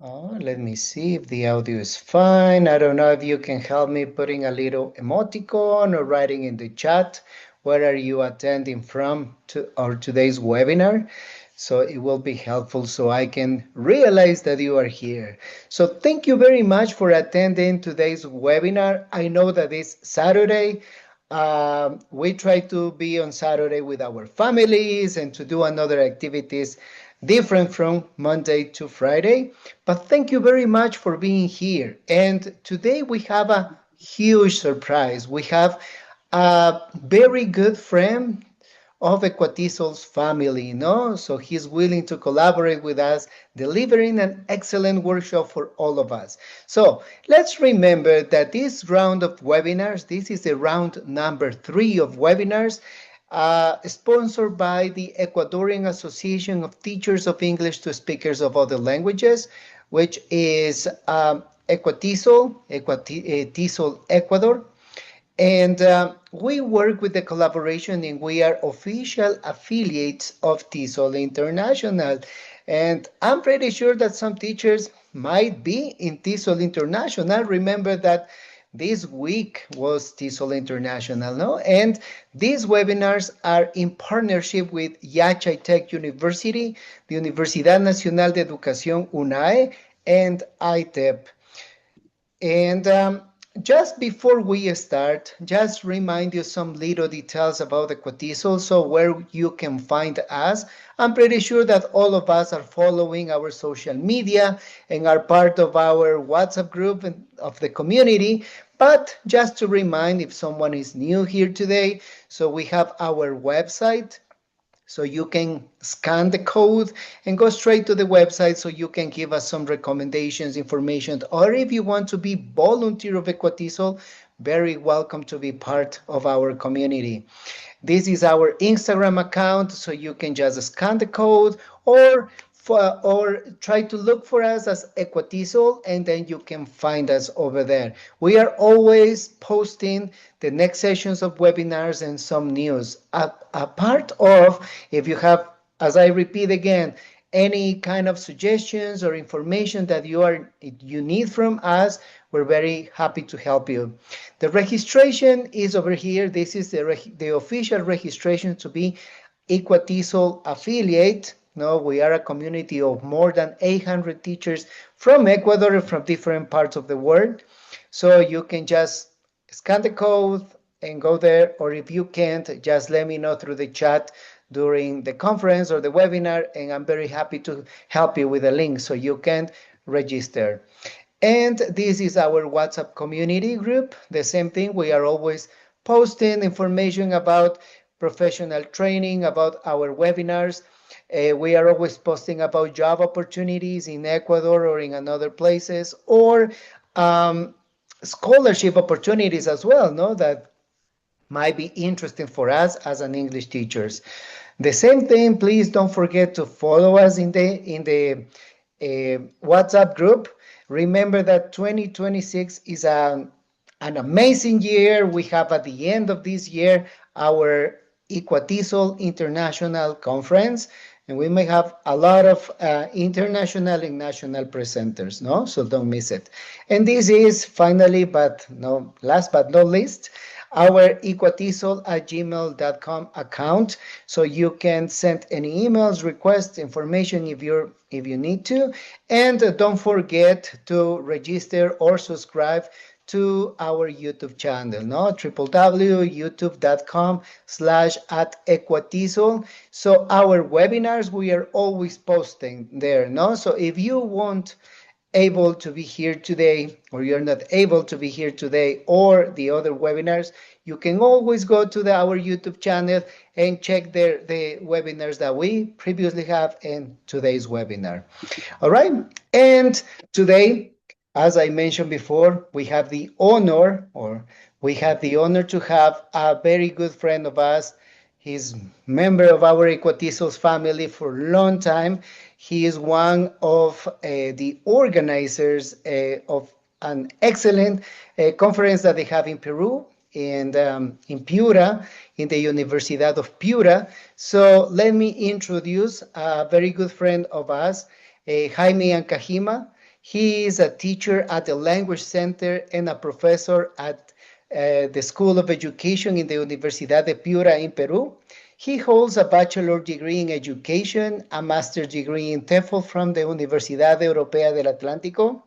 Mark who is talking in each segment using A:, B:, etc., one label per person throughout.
A: Let me see if the audio is fine. I don't know if you can help me putting a little emoticon or writing in the chat. Where are you attending from to our today's webinar? So it will be helpful so I can realize that you are here. So thank you very much for attending today's webinar. I know that it's Saturday. We try to be on Saturday with our families and to do another activities different from Monday to Friday. But thank you very much for being here. And today we have a huge surprise. We have a very good friend of Equatisol's family, no? So he's willing to collaborate with us, delivering an excellent workshop for all of us. So let's remember that this round of webinars, this is the round number 3 of webinars, sponsored by the Ecuadorian Association of Teachers of English to Speakers of Other Languages, which is Equatisol Ecuador. And we work with the collaboration and we are official affiliates of TESOL International. And I'm pretty sure that some teachers might be in TESOL International. Remember that this week was TESOL International, no? And these webinars are in partnership with Yachay Tech University, the Universidad Nacional de Educación, UNAE, and ITEP. And just before we start, just remind you some little details about the Cotisol, so where you can find us. I'm pretty sure that all of us are following our social media and are part of our WhatsApp group of the community. But just to remind if someone is new here today, so we have our website, so you can scan the code and go straight to the website so you can give us some recommendations, information, or if you want to be volunteer of Equatisol, very welcome to be part of our community. This is our Instagram account, so you can just scan the code or try to look for us as Equatisol, and then you can find us over there. We are always posting the next sessions of webinars and some news. A part of, if you have, as I repeat again, any kind of suggestions or information that you need from us, we're very happy to help you. The registration is over here. This is the official registration to be Equatisol affiliate. No, we are a community of more than 800 teachers from Ecuador and from different parts of the world. So you can just scan the code and go there, or if you can't, just let me know through the chat during the conference or the webinar, and I'm very happy to help you with a link so you can register. And this is our WhatsApp community group. The same thing, we are always posting information about professional training, about our webinars. We are always posting about job opportunities in Ecuador or in other places, or scholarship opportunities as well, no, that might be interesting for us as an English teachers. The same thing, please don't forget to follow us in the WhatsApp group. Remember that 2026 is an amazing year. We have at the end of this year our Equatisol International Conference, and we may have a lot of international and national presenters, no? So don't miss it. And this is finally, but no, last but not least, our equatisol@gmail.com account, so you can send any emails, requests, information if you need to, and don't forget to register or subscribe to our YouTube channel, no? www.youtube.com/@equatisol. So our webinars, we are always posting there, no? So if you want able to be here today, or you're not able to be here today, or the other webinars, you can always go to our YouTube channel and check the webinars that we previously have in today's webinar. All right, and today, as I mentioned before, we have the honor to have a very good friend of us. He's member of our Equatisos family for a long time. He is one of the organizers of an excellent conference that they have in Peru and in Piura, in the Universidad of Piura. So let me introduce a very good friend of us, Jaime Ancajima. He is a teacher at the Language Center and a professor at the School of Education in the Universidad de Piura in Peru. He holds a bachelor degree in education, a master's degree in TEFL from the Universidad Europea del Atlántico,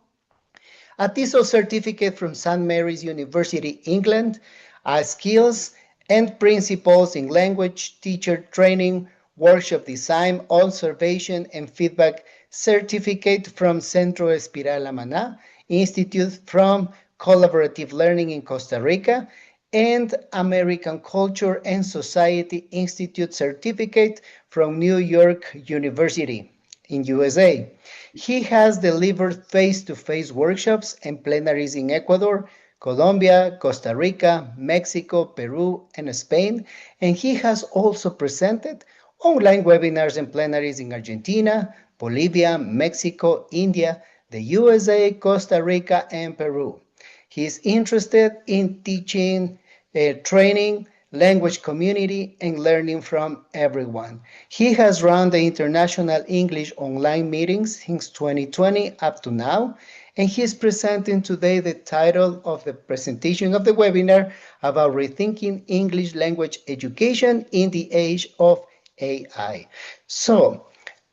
A: a TESOL certificate from St. Mary's University, England, a skills and principles in language teacher training, workshop design, observation and feedback certificate from Centro Espiral Amaná Institute from Collaborative Learning in Costa Rica, and American Culture and Society Institute certificate from New York University in USA. He has delivered face-to-face workshops and plenaries in Ecuador, Colombia, Costa Rica, Mexico, Peru, and Spain, and he has also presented online webinars and plenaries in Argentina, Bolivia, Mexico, India, the USA, Costa Rica, and Peru. He is interested in teaching, training, language community, and learning from everyone. He has run the International English online meetings since 2020 up to now, and he is presenting today the title of the presentation of the webinar about rethinking English language education in the age of AI. So,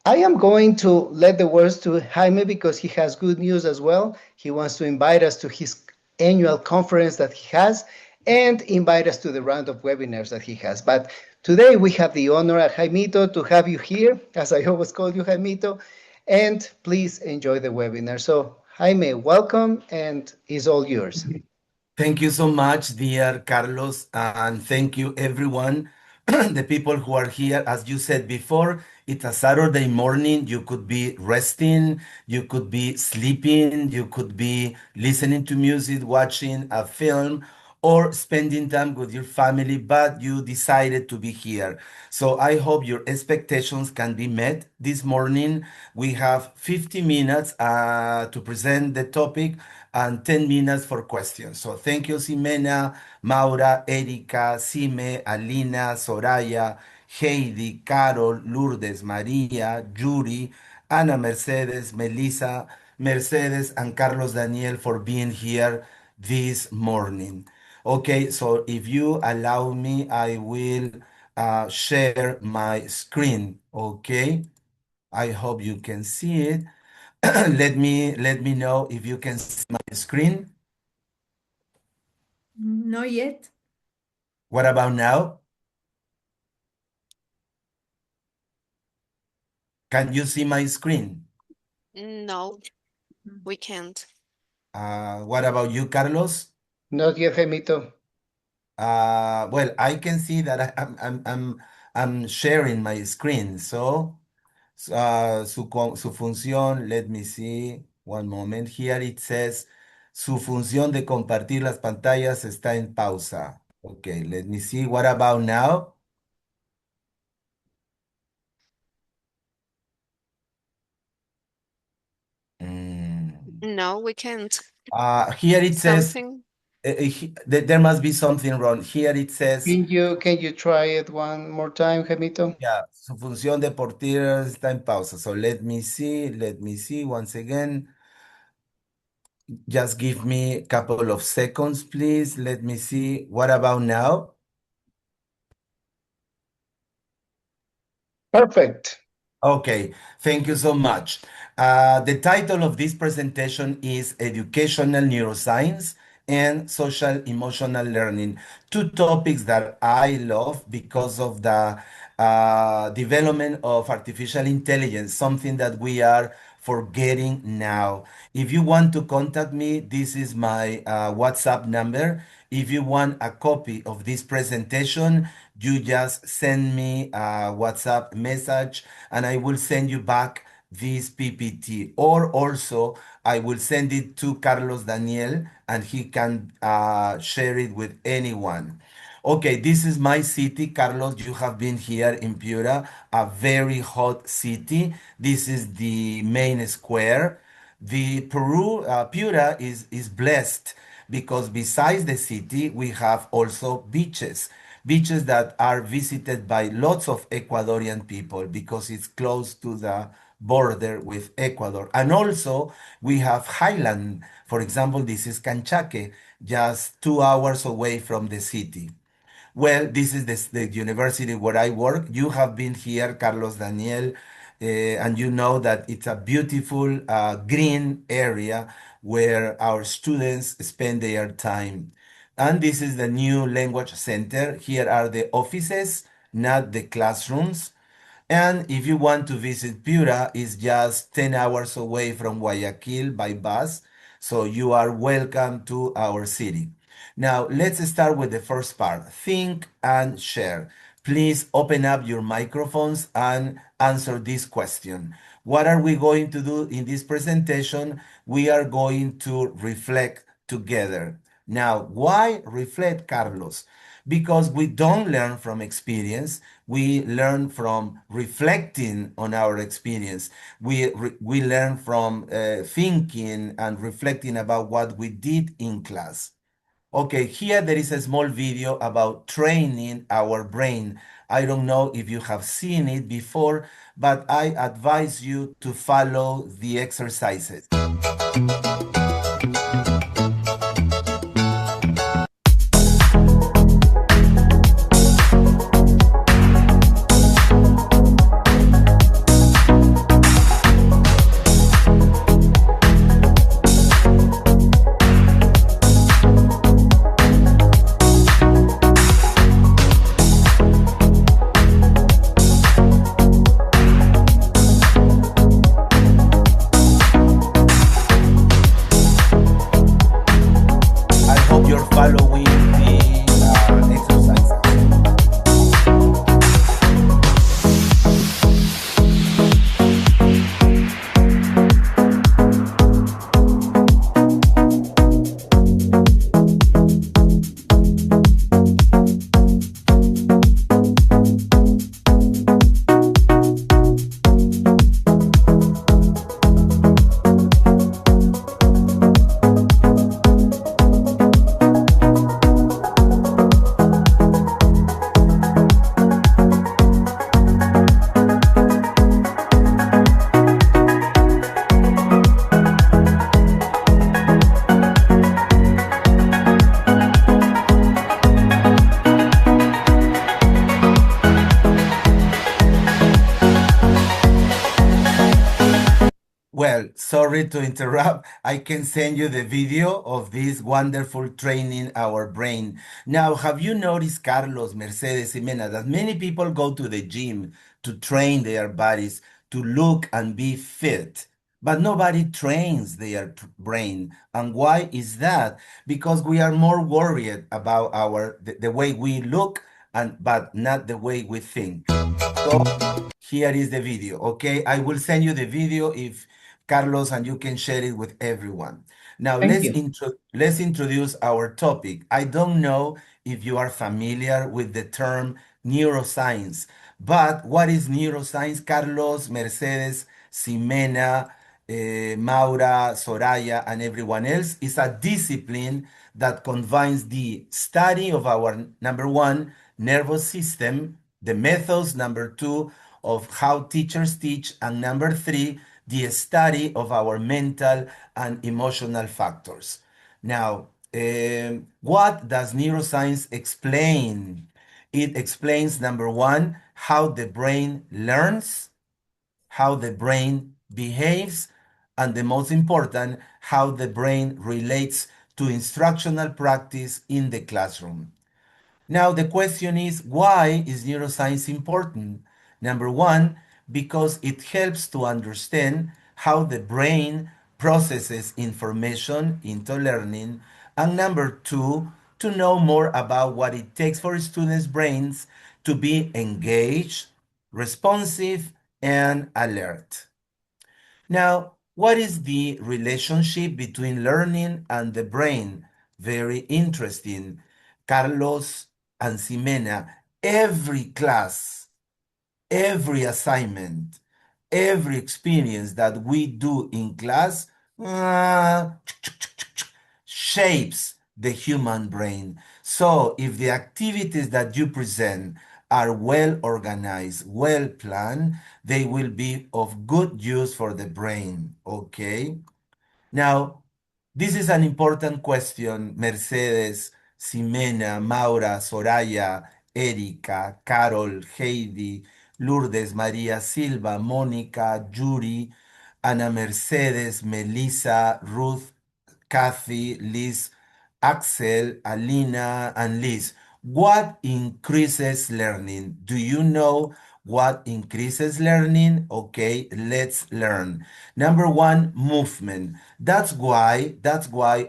A: I am going to let the words to Jaime because he has good news as well. He wants to invite us to his annual conference that he has and invite us to the round of webinars that he has. But today we have the honor, Jaimito, to have you here, as I always call you, Jaimito, and please enjoy the webinar. So, Jaime, welcome, and it's all yours.
B: Thank you so much, dear Carlos, and thank you everyone, the people who are here. As you said before, it's a Saturday morning. You could be resting, you could be sleeping, you could be listening to music, watching a film, or spending time with your family, but you decided to be here. So I hope your expectations can be met this morning. We have 50 minutes to present the topic and 10 minutes for questions. So thank you, Ximena, Maura, Erika, Sime, Alina, Soraya, Heidi, Carol, Lourdes, María, Yuri, Ana Mercedes, Melissa, Mercedes, and Carlos Daniel for being here this morning. Okay, so if you allow me, I will share my screen. Okay, I hope you can see it. Let me know if you can see my screen.
C: Not yet.
B: What about now? Can you see my screen?
D: No, we can't.
B: What about you, Carlos?
A: Not yet, Jaimito.
B: Well, I can see that I'm sharing my screen. So, su función, let me see. One moment. Here it says, su función de compartir las pantallas está en pausa. Okay, let me see. What about now? Mm.
D: No, we can't.
B: Here it says,
D: Something.
B: there must be something wrong. Here it says,
A: Can you try it one more time, Jaimito?
B: yeah, su función de portir está en pausa. So let me see once again. Just give me a couple of seconds, please. Let me see. What about now?
A: Perfect.
B: Okay, thank you so much. The title of this presentation is Educational Neuroscience and Social Emotional Learning, two topics that I love because of the development of artificial intelligence, something that we are forgetting now. If you want to contact me, this is my WhatsApp number. If you want a copy of this presentation, you just send me a WhatsApp message and I will send you back this PPT. Or also, I will send it to Carlos Daniel and he can share it with anyone. Okay, this is my city, Carlos. You have been here in Piura, a very hot city. This is the main square. The Piura is blessed because besides the city, we have also beaches. Beaches that are visited by lots of Ecuadorian people because it's close to the border with Ecuador. And also we have highland. For example, this is Canchaque, just 2 hours away from the city. Well, this is the university where I work. You have been here, Carlos Daniel, and you know that it's a beautiful green area where our students spend their time. And this is the new language center. Here are the offices, not the classrooms. And if you want to visit Piura, it's just 10 hours away from Guayaquil by bus. So you are welcome to our city. Now, let's start with the first part. Think and share. Please open up your microphones and answer this question. What are we going to do in this presentation? We are going to reflect together. Now, why reflect, Carlos? Because we don't learn from experience, we learn from reflecting on our experience. We learn from thinking and reflecting about what we did in class. Okay, here there is a small video about training our brain. I don't know if you have seen it before, but I advise you to follow the exercises. I hope you're following the exercises. Well, sorry to interrupt. I can send you the video of this wonderful training our brain. Now, have you noticed, Carlos, Mercedes, Jimena, that many people go to the gym to train their bodies to look and be fit, but nobody trains their brain. And why is that? Because we are more worried about the way we look and but not the way we think. So here is the video, okay? I will send you the video if Carlos and you can share it with everyone. Now
A: Thank you.
B: let's introduce our topic. I don't know if you are familiar with the term neuroscience, but what is neuroscience? Carlos, Mercedes, Ximena, Maura, Soraya, and everyone else is a discipline that combines the study of our number one nervous system, the methods number two of how teachers teach, and number three, the study of our mental and emotional factors. Now, what does neuroscience explain? It explains number one, how the brain learns, how the brain behaves, and the most important, how the brain relates to instructional practice in the classroom. Now, the question is, why is neuroscience important? Number one, because it helps to understand how the brain processes information into learning. And number two, to know more about what it takes for students' brains to be engaged, responsive, and alert. Now, what is the relationship between learning and the brain? Very interesting. Carlos and Ximena, every class, every assignment, every experience that we do in class uh, shapes the human brain. So if the activities that you present are well organized, well planned, they will be of good use for the brain. Okay? Now, this is an important question, Mercedes, Ximena, Maura, Soraya, Erika, Carol, Heidi, Lourdes, María Silva, Mónica, Yuri, Ana Mercedes, Melissa, Ruth, Kathy, Liz, Axel, Alina, and Liz. What increases learning? Do you know what increases learning? Okay, let's learn. Number one, movement. That's why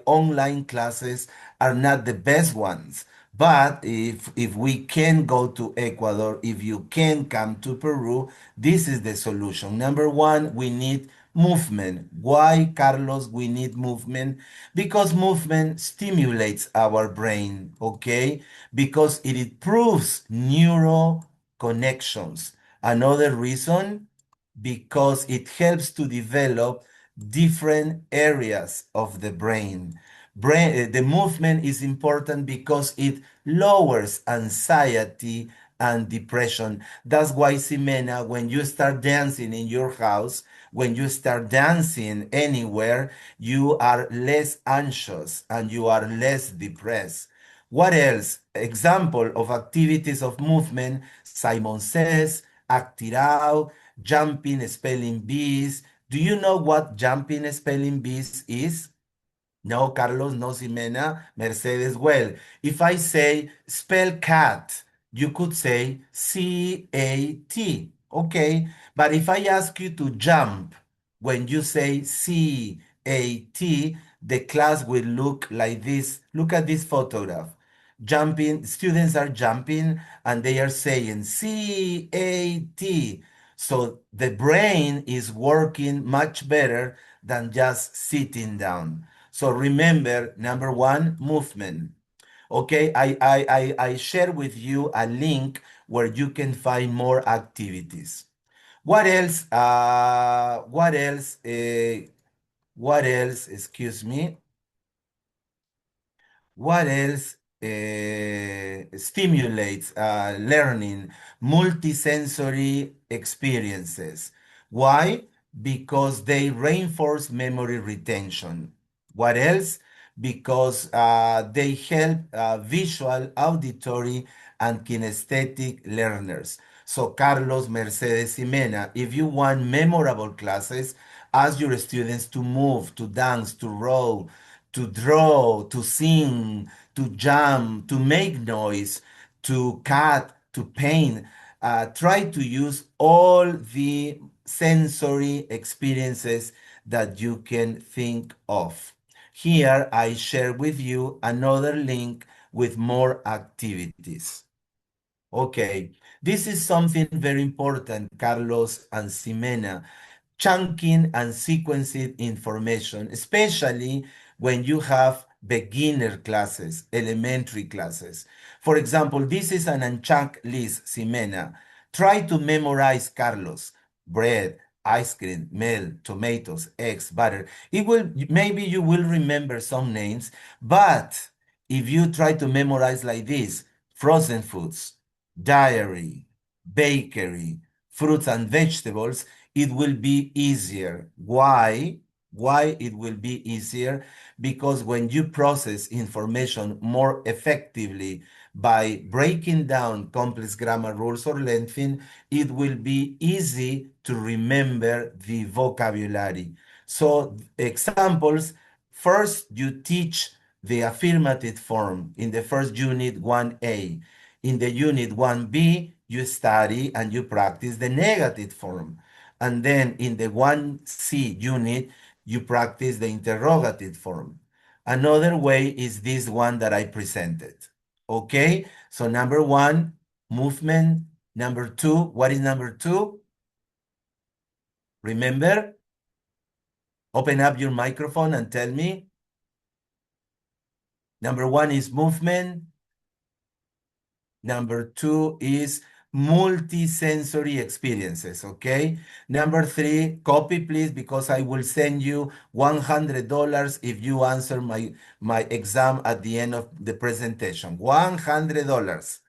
B: online classes are not the best ones. But if we can go to Ecuador, if you can come to Peru, this is the solution. Number one, we need movement. Why, Carlos, we need movement? Because movement stimulates our brain, okay? Because it improves neural connections. Another reason, because it helps to develop different areas of the brain. The movement is important because it lowers anxiety and depression. That's why, Ximena, when you start dancing in your house, when you start dancing anywhere, you are less anxious and you are less depressed. What else? Example of activities of movement, Simon Says, Actirao, jumping spelling bees. Do you know what jumping spelling bees is? No, Carlos, no, Ximena, Mercedes. Well, if I say spell cat, you could say C-A-T. Okay, but if I ask you to jump, when you say C-A-T, the class will look like this. Look at this photograph. Jumping, students are jumping and they are saying C-A-T. So the brain is working much better than just sitting down. So remember, number one, movement. Okay, I share with you a link where you can find more activities. What else? What else? What else? Excuse me. What else stimulates learning? Multisensory experiences. Why? Because they reinforce memory retention. What else? Because they help visual, auditory, and kinesthetic learners. So, Carlos, Mercedes, Ximena, if you want memorable classes, ask your students to move, to dance, to row, to draw, to sing, to jump, to make noise, to cut, to paint. Try to use all the sensory experiences that you can think of. Here I share with you another link with more activities. Okay, this is something very important, Carlos and Ximena. Chunking and sequencing information, especially when you have beginner classes, elementary classes. For example, this is an unchunked list, Ximena. Try to memorize, Carlos: bread, ice cream, milk, tomatoes, eggs, butter. It will, maybe you will remember some names, but if you try to memorize like this: frozen foods, dairy, bakery, fruits and vegetables, it will be easier. Why? Why it will be easier? Because when you process information more effectively by breaking down complex grammar rules or lengthening, it will be easy to remember the vocabulary. So examples, first you teach the affirmative form in the first unit 1A. In the unit 1B, you study and you practice the negative form. And then in the 1C unit, you practice the interrogative form. Another way is this one that I presented. Okay, so number one, movement. Number two, what is number two? Remember? Open up your microphone and tell me. Number one is movement. Number two is multisensory experiences, okay? Number three, copy please, because I will send you $100 if you answer my exam at the end of the presentation. $100.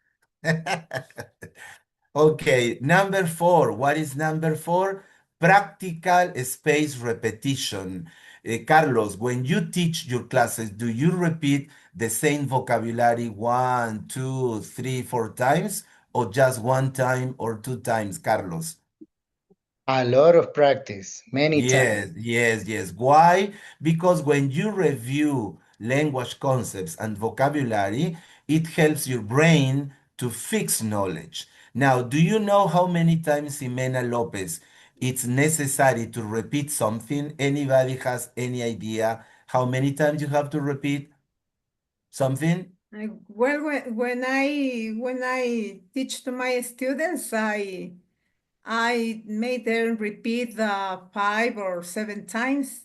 B: Okay, number four. What is number four? Practical space repetition. Carlos, when you teach your classes, do you repeat the same vocabulary one, two, three, four times, or just one time or two times, Carlos?
A: A lot of practice, many times.
B: Yes, yes, yes. Why? Because when you review language concepts and vocabulary, it helps your brain to fix knowledge. Now, do you know how many times, Ximena Lopez, it's necessary to repeat something? Anybody has any idea how many times you have to repeat something?
C: Well, when I teach to my students, I made them repeat 5 or 7 times.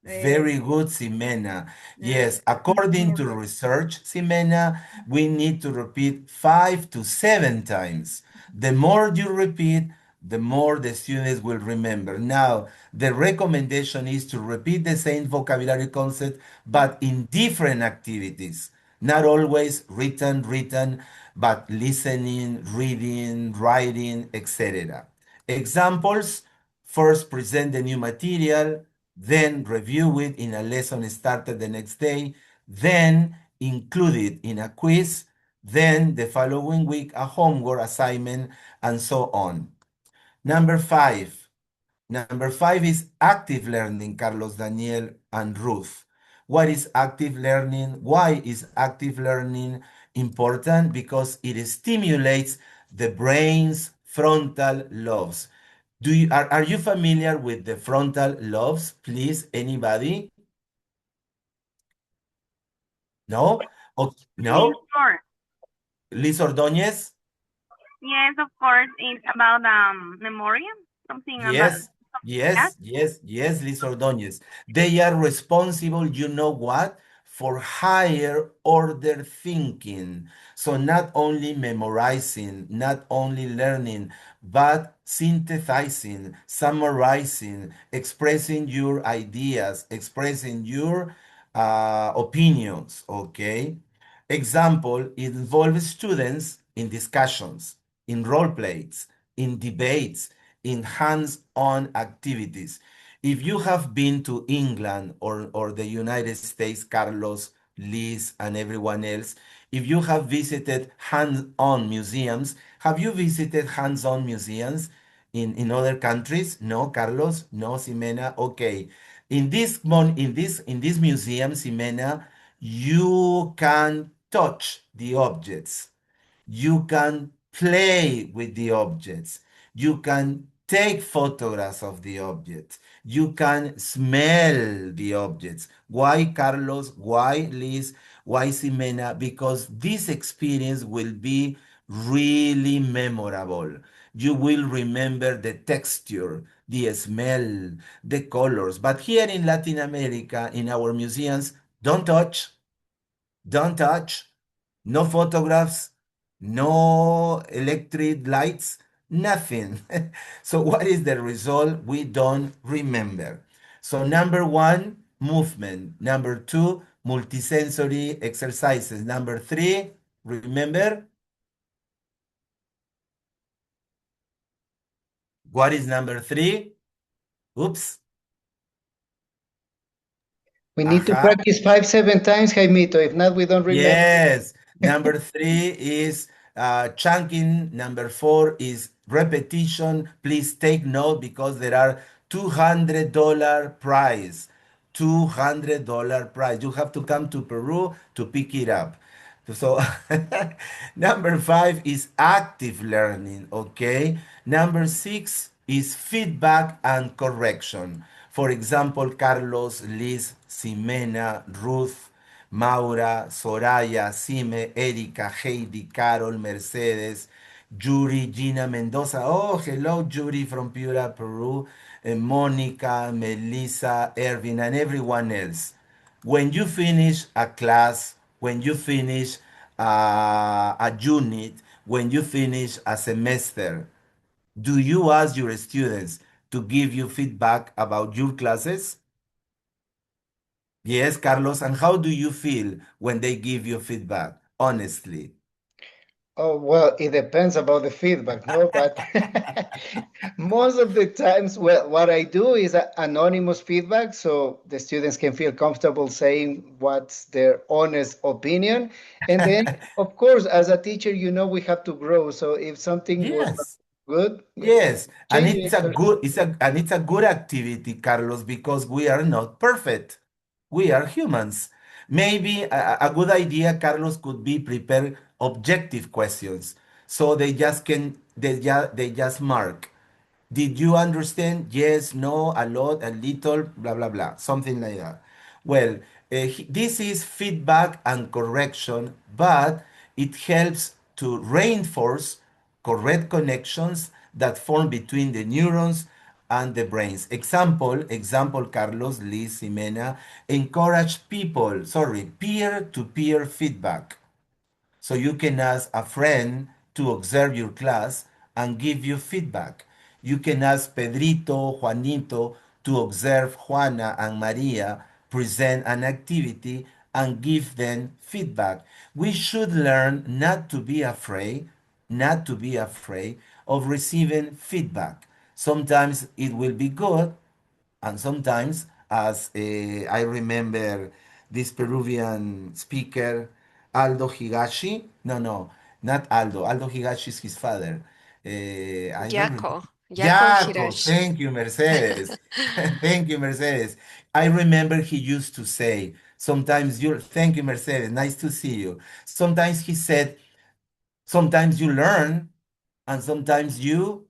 C: Uh,
B: Very good, Ximena.
C: uh,
B: Yes, according
C: more
B: to
C: than.
B: research, Ximena, we need to repeat 5 to 7 times. The more you repeat, the more the students will remember. Now, the recommendation is to repeat the same vocabulary concept, but in different activities. Not always written, but listening, reading, writing, etc. Examples: first present the new material, then review it in a lesson started the next day, then include it in a quiz, then the following week a homework assignment, and so on. Number five. Number five is active learning, Carlos, Daniel, and Ruth. What is active learning? Why is active learning important? Because it stimulates the brain's frontal lobes. Are you familiar with the frontal lobes? Please, anybody? No?
E: Yes,
B: No?
E: of course.
B: Liz Ordóñez?
E: Yes, of course. It's about memoriam, something about
B: Yes,
E: that.
B: yes, Liz Ordóñez. They are responsible, you know what? For higher order thinking. So not only memorizing, not only learning, but synthesizing, summarizing, expressing your ideas, expressing your opinions, okay? Example, it involves students in discussions, in role plays, in debates, in hands-on activities. If you have been to England or the United States, Carlos, Liz, and everyone else, if you have visited hands-on museums, have you visited hands-on museums in other countries? No, Carlos? No, Ximena? Okay. In this museum, Ximena, you can touch the objects, you can play with the objects, you can take photographs of the objects, you can smell the objects. Why, Carlos? Why, Liz? Why, Ximena? Because this experience will be really memorable. You will remember the texture, the smell, the colors. But here in Latin America, in our museums, don't touch, don't touch. No photographs, no electric lights, nothing. So, what is the result? We don't remember. So, number one, movement. Number two, multisensory exercises. Number three, remember, what is number three? Oops.
A: We need to
B: Aha.
A: practice 5, 7 times, Jaimito. If not, we don't remember.
B: Yes. Number three is chunking. Number four is repetition. Please take note because there are $200 prize. $200 prize. You have to come to Peru to pick it up. So number five is active learning, okay? Number six is feedback and correction. For example, Carlos, Liz, Ximena, Ruth, Maura, Soraya, Sime, Erika, Heidi, Carol, Mercedes, Yuri, Gina Mendoza. Oh, hello, Yuri from Piura, Peru. Monica, Melissa, Ervin, and everyone else. When you finish a class, when you finish a unit, when you finish a semester, do you ask your students to give you feedback about your classes? Yes, Carlos. And how do you feel when they give you feedback? Honestly.
A: Oh, well, it depends about the feedback, no? But most of the times, well, what I do is anonymous feedback so the students can feel comfortable saying what's their honest opinion. And then, of course, as a teacher, we have to grow. So if something was not
B: Yes.
A: good, we
B: Yes, and
A: change
B: it's
A: it.
B: a good it's a good activity, Carlos, because we are not perfect. We are humans. Maybe a good idea, Carlos, could be prepare objective questions so they just mark. Did you understand? Yes, no, a lot, a little, blah, blah, blah, something like that. Well, this is feedback and correction, but it helps to reinforce correct connections that form between the neurons and the brains. Example, Carlos, Liz, Ximena, encourage peer-to-peer feedback. So you can ask a friend to observe your class and give you feedback. You can ask Pedrito, Juanito to observe Juana and Maria present an activity and give them feedback. We should learn not to be afraid of receiving feedback. Sometimes it will be good, and sometimes, as I remember this Peruvian speaker, Aldo Higashi, no, not Aldo. Aldo Higashi is his father. I don't remember.
D: Yako
B: Jaco,
D: Hirashi.
B: thank you, Mercedes. Thank you, Mercedes. I remember he used to say, thank you, Mercedes, nice to see you. Sometimes he said, sometimes you learn, and sometimes you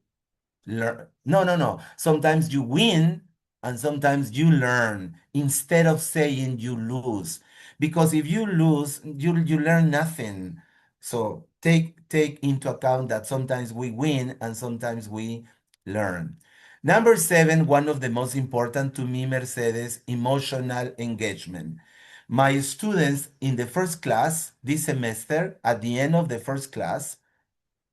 B: learn. No, no, no. Sometimes you win and sometimes you learn instead of saying you lose. Because if you lose, you learn nothing. So take into account that sometimes we win and sometimes we learn. Number seven, one of the most important to me, Mercedes, emotional engagement. My students in the first class this semester, at the end of the first class,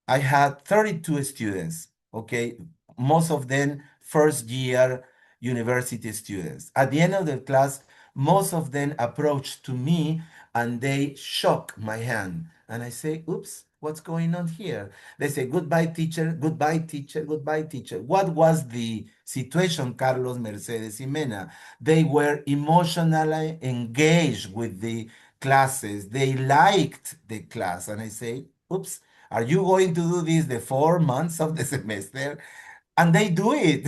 B: I had 32 students, okay, most of them first year university students. At the end of the class, most of them approached to me and they shook my hand. And I say, oops, what's going on here? They say, goodbye, teacher, goodbye, teacher, goodbye, teacher. What was the situation, Carlos, Mercedes, Jimena? They were emotionally engaged with the classes. They liked the class. And I say, oops, are you going to do this the 4 months of the semester? And they do it.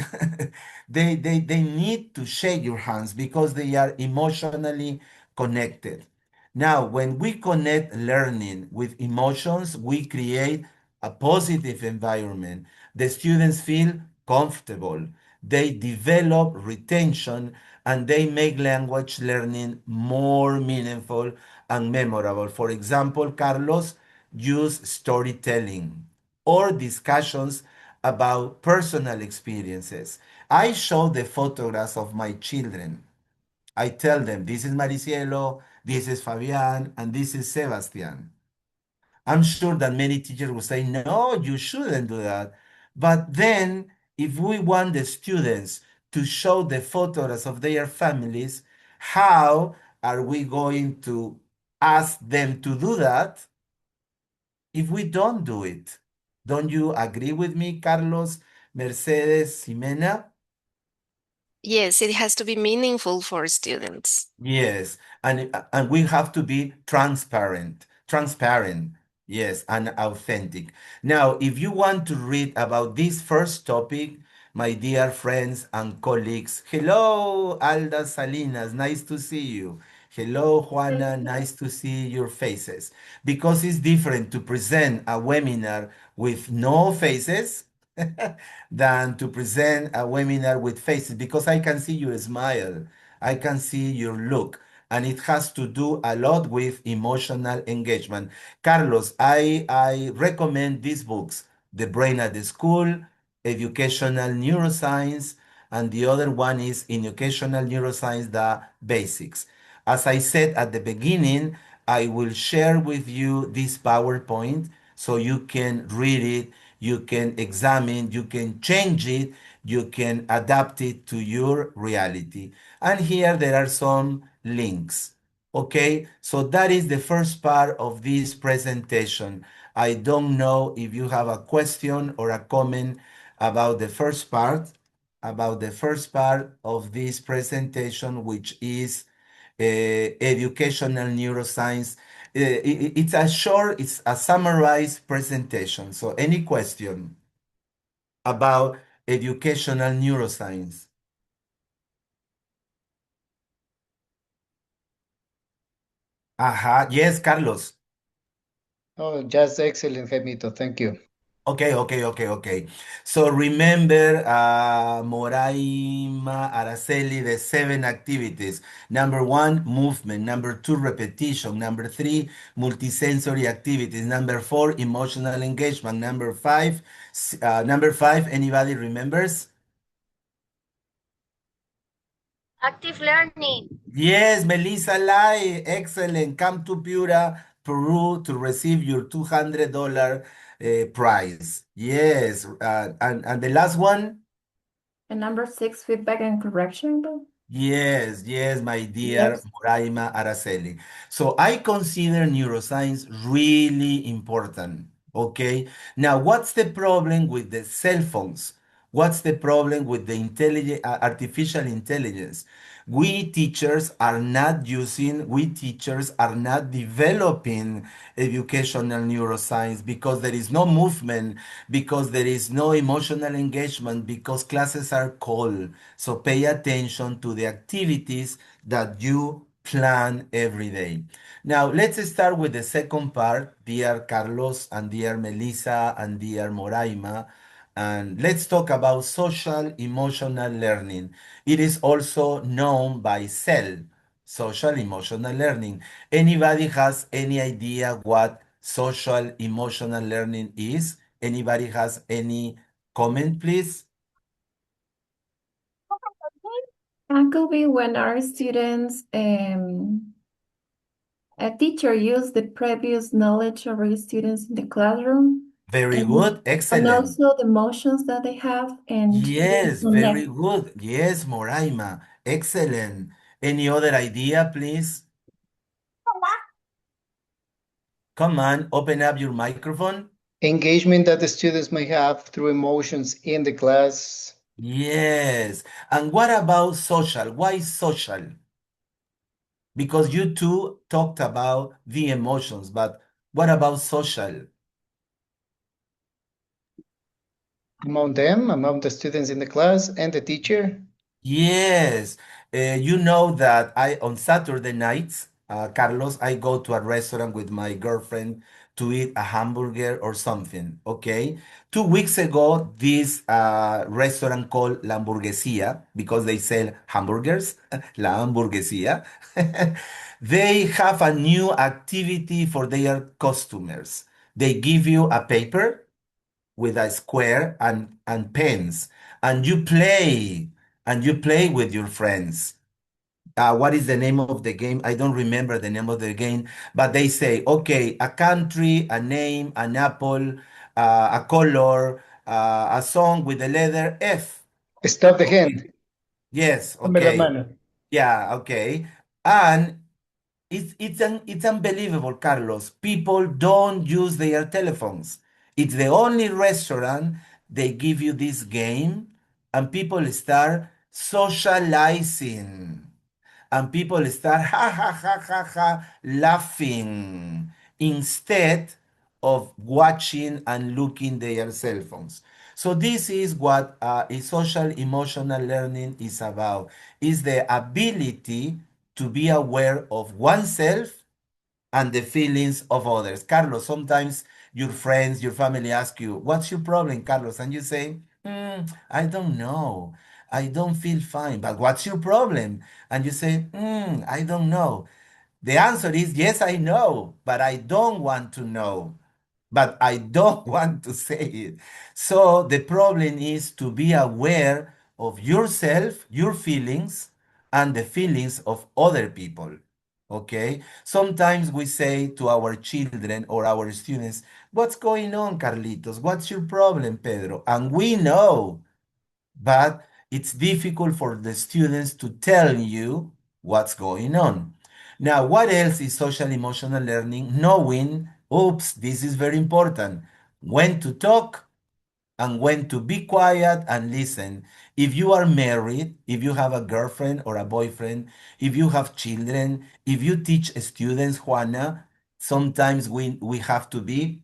B: They need to shake your hands because they are emotionally connected. Now, when we connect learning with emotions, we create a positive environment. The students feel comfortable. They develop retention and they make language learning more meaningful and memorable. For example, Carlos, use storytelling or discussions about personal experiences. I show the photographs of my children. I tell them, this is Maricielo, this is Fabian, and this is Sebastian. I'm sure that many teachers will say, no, you shouldn't do that. But then, if we want the students to show the photographs of their families, how are we going to ask them to do that if we don't do it? Don't you agree with me, Carlos, Mercedes, Ximena?
D: Yes, it has to be meaningful for students.
B: Yes, and we have to be transparent, yes, and authentic. Now, if you want to read about this first topic, my dear friends and colleagues, hello, Alda Salinas, nice to see you. Hello, Juana, nice to see your faces. Because it's different to present a webinar with no faces than to present a webinar with faces, because I can see your smile. I can see your look, and it has to do a lot with emotional engagement. Carlos, I recommend these books, The Brain at the School, Educational Neuroscience, and the other one is in Educational Neuroscience, The Basics. As I said at the beginning, I will share with you this PowerPoint so you can read it, you can examine, you can change it, you can adapt it to your reality. And here there are some links. Okay, so that is the first part of this presentation. I don't know if you have a question or a comment about the first part, of this presentation, which is educational neuroscience. It's a summarized presentation. So any question about educational neuroscience? Yes, Carlos.
A: Oh, just excellent, Jaimito. Thank you.
B: Okay. So remember, Moraima, Araceli, the 7 activities. Number 1, movement. Number 2, repetition. Number 3, multisensory activities. Number 4, emotional engagement. Number 5, anybody remembers?
F: Active learning.
B: Yes, Melissa Lai, excellent. Come to Piura, Peru to receive your $200 prize. Yes, and the last one?
G: And number 6, feedback and correction.
B: Yes, my dear
G: Yes.
B: Moraima Araceli. So I consider neuroscience really important. Okay. Now, what's the problem with the cell phones? What's the problem with the artificial intelligence? We teachers are not developing educational neuroscience because there is no movement, because there is no emotional engagement, because classes are cold. So pay attention to the activities that you plan every day. Now, let's start with the second part, dear Carlos and dear Melissa and dear Moraima. And let's talk about social emotional learning. It is also known by CEL, social emotional learning. Anybody has any idea what social emotional learning is? Anybody has any comment, please?
G: Could be when our students, a teacher use the previous knowledge of our students in the classroom
B: Very
G: and,
B: good.
G: and
B: Excellent.
G: also the emotions that they have and they
B: Yes, very
G: connect.
B: good. Yes, Moraima. Excellent. Any other idea, please? Come on, open up your microphone.
A: Engagement that the students may have through emotions in the class.
B: Yes. And what about social? Why social? Because you two talked about the emotions, but what about social?
A: Among them, among the students in the class and the teacher.
B: Yes, you know that on Saturday nights, Carlos, I go to a restaurant with my girlfriend to eat a hamburger or something. Okay, 2 weeks ago, this restaurant called La Hamburguesia because they sell hamburgers, La Hamburguesia. They have a new activity for their customers. They give you a paper with a square and pens, and you play with your friends. What is the name of the game? I don't remember the name of the game, but they say, okay, a country, a name, an apple, a color, a song with the letter F.
A: Stop the
B: Okay.
A: hand.
B: Yes,
A: Dame la
B: okay.
A: mano.
B: Yeah, okay. And it's unbelievable, Carlos. People don't use their telephones. It's the only restaurant they give you this game, and people start socializing, and people start laughing instead of watching and looking their cell phones. So this is what social emotional learning is about: is the ability to be aware of oneself and the feelings of others. Carlos, sometimes your friends, your family ask you, what's your problem, Carlos? And you say, I don't know. I don't feel fine. But what's your problem? And you say, I don't know. The answer is, yes, I know, but I don't want to know. But I don't want to say it. So the problem is to be aware of yourself, your feelings, and the feelings of other people. Okay? Sometimes we say to our children or our students, what's going on, Carlitos? What's your problem, Pedro? And we know, but it's difficult for the students to tell you what's going on. Now, what else is social emotional learning? Knowing Oops, this is very important. When to talk and when to be quiet and listen. If you are married, if you have a girlfriend or a boyfriend, if you have children, if you teach students, Juana, sometimes we have to be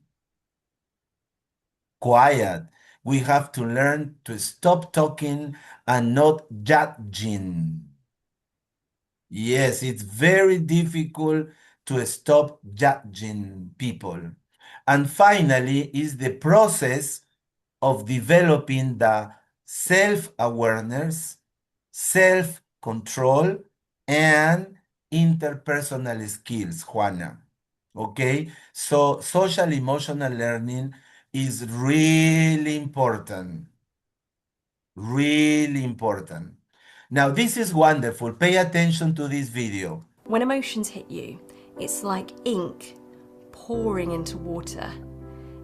B: quiet. We have to learn to stop talking and not judging. Yes, it's very difficult to stop judging people. And finally, is the process of developing the self-awareness, self-control, and interpersonal skills, Juana. Okay? So social emotional learning is really important. Really important. Now, this is wonderful. Pay attention to this video.
H: When emotions hit you, it's like ink pouring into water.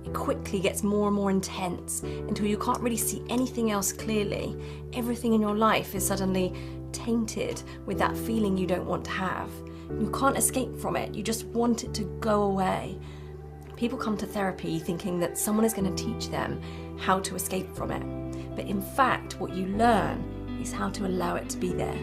H: It quickly gets more and more intense until you can't really see anything else clearly. Everything in your life is suddenly tainted with that feeling you don't want to have. You can't escape from it, you just want it to go away. People come to therapy thinking that someone is going to teach them how to escape from it. But in fact, what you learn is how to allow it to be there,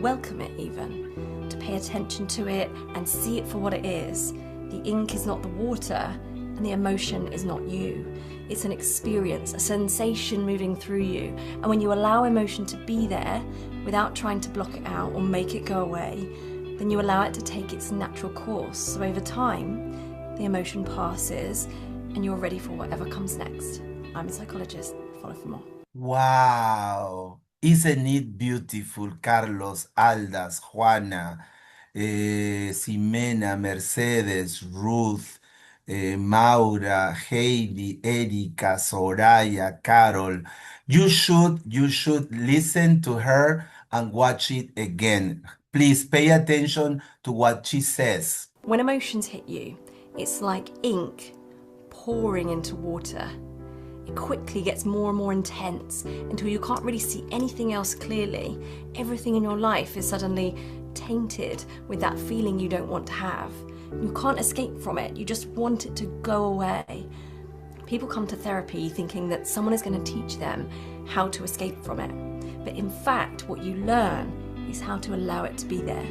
H: welcome it even, to pay attention to it and see it for what it is. The ink is not the water, and the emotion is not you. It's an experience, a sensation moving through you. And when you allow emotion to be there without trying to block it out or make it go away, then you allow it to take its natural course. So over time, the emotion passes and you're ready for whatever comes next. I'm a psychologist. Follow for more.
B: Wow. Isn't it beautiful, Carlos, Aldas, Juana, Ximena, Mercedes, Ruth, Maura, Heidi, Erika, Soraya, Carol. You should listen to her and watch it again. Please pay attention to what she says.
H: When emotions hit you, it's like ink pouring into water. It quickly gets more and more intense until you can't really see anything else clearly. Everything in your life is suddenly tainted with that feeling you don't want to have. You can't escape from it, you just want it to go away. People come to therapy thinking that someone is going to teach them how to escape from it. But in fact, what you learn is how to allow it to be there,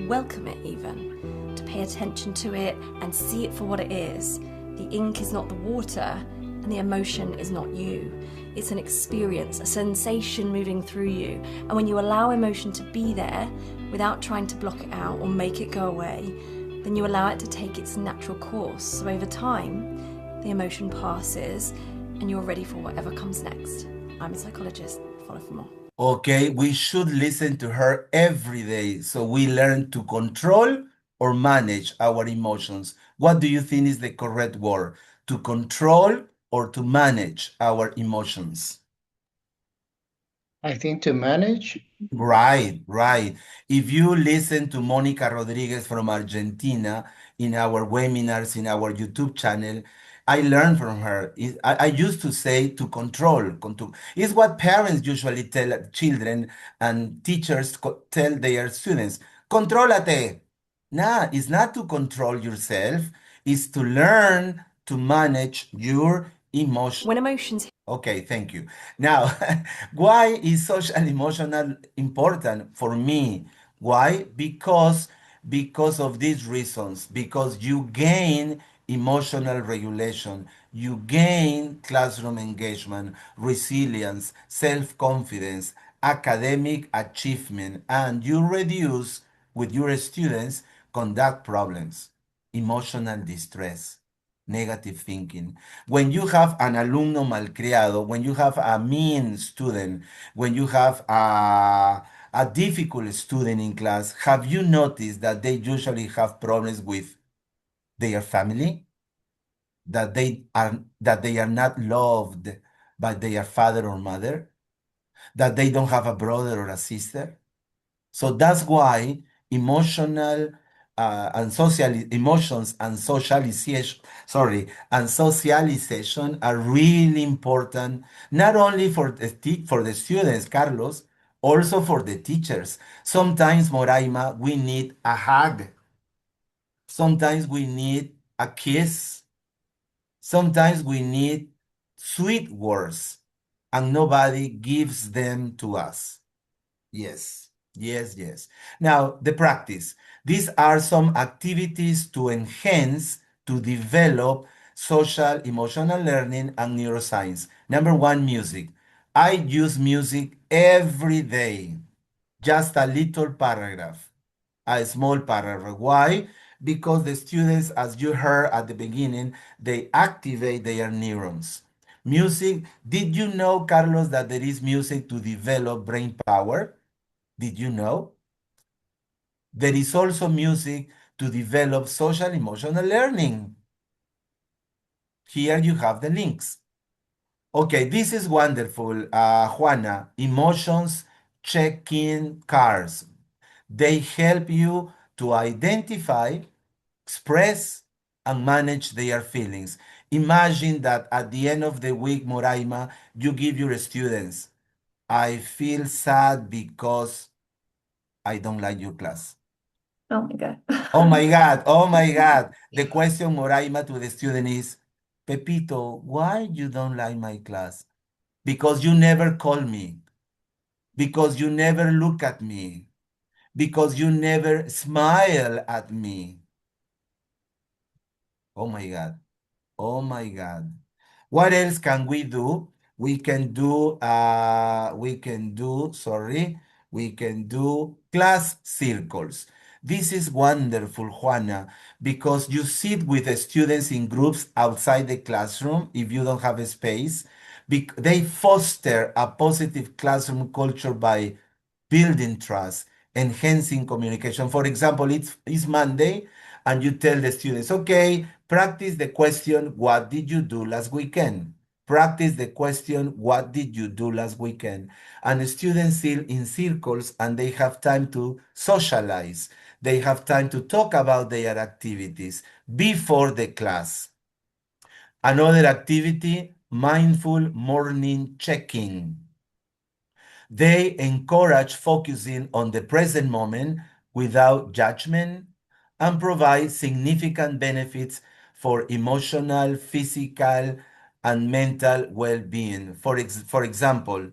H: welcome it even, to pay attention to it and see it for what it is. The ink is not the water, and the emotion is not you. It's an experience, a sensation moving through you. And when you allow emotion to be there without trying to block it out or make it go away, then you allow it to take its natural course. So over time, the emotion passes and you're ready for whatever comes next. I'm a psychologist. Follow for more.
B: Okay, we should listen to her every day so we learn to control or manage our emotions. What do you think is the correct word? To control or to manage our emotions?
A: I think to manage.
B: Right, right. If you listen to Mónica Rodriguez from Argentina in our webinars, in our YouTube channel, I learned from her. I used to say to control. It's what parents usually tell children and teachers tell their students. Contrólate. Nah, it's not to control yourself. It's to learn to manage your emotions.
H: When emotions
B: Okay, thank you. Now, why is social emotional important for me? Why? Because of these reasons. Because you gain emotional regulation, you gain classroom engagement, resilience, self-confidence, academic achievement, and you reduce with your students conduct problems, emotional distress, negative thinking. When you have an alumno malcriado, when you have a mean student, when you have a difficult student in class, have you noticed that they usually have problems with their family? That they are not loved by their father or mother? That they don't have a brother or a sister? So that's why emotional and social emotions and socialization, sorry, and socialization are really important, not only for the students, Carlos, also for the teachers. Sometimes, Moraima, we need a hug. Sometimes we need a kiss. Sometimes we need sweet words and nobody gives them to us. Yes, yes, yes. Now, the practice. These are some activities to enhance, to develop social emotional learning and neuroscience. Number one, music. I use music every day, just a little paragraph, a small paragraph. Why? Because the students, as you heard at the beginning, they activate their neurons. Music, did you know, Carlos, that there is music to develop brain power? Did you know? There is also music to develop social emotional learning. Here you have the links. Okay, this is wonderful, Juana. Emotions check-in cards. They help you to identify, express, and manage their feelings. Imagine that at the end of the week, Moraima, you give your students, I feel sad because I don't like your class.
G: Oh my God.
B: Oh my God, oh my God. The question, Moraima, to the student is, Pepito, why you don't like my class? Because you never call me, because you never look at me, because you never smile at me. Oh my God. Oh my God. What else can we do? We can do class circles. This is wonderful, Juana, because you sit with the students in groups outside the classroom if you don't have a space. They foster a positive classroom culture by building trust, enhancing communication. For example, it's Monday, and you tell the students, okay, practice the question, what did you do last weekend? Practice the question, what did you do last weekend? And the students sit in circles and they have time to socialize. They have time to talk about their activities before the class. Another activity, mindful morning checking. They encourage focusing on the present moment without judgment and provide significant benefits for emotional, physical, and mental well-being. For example,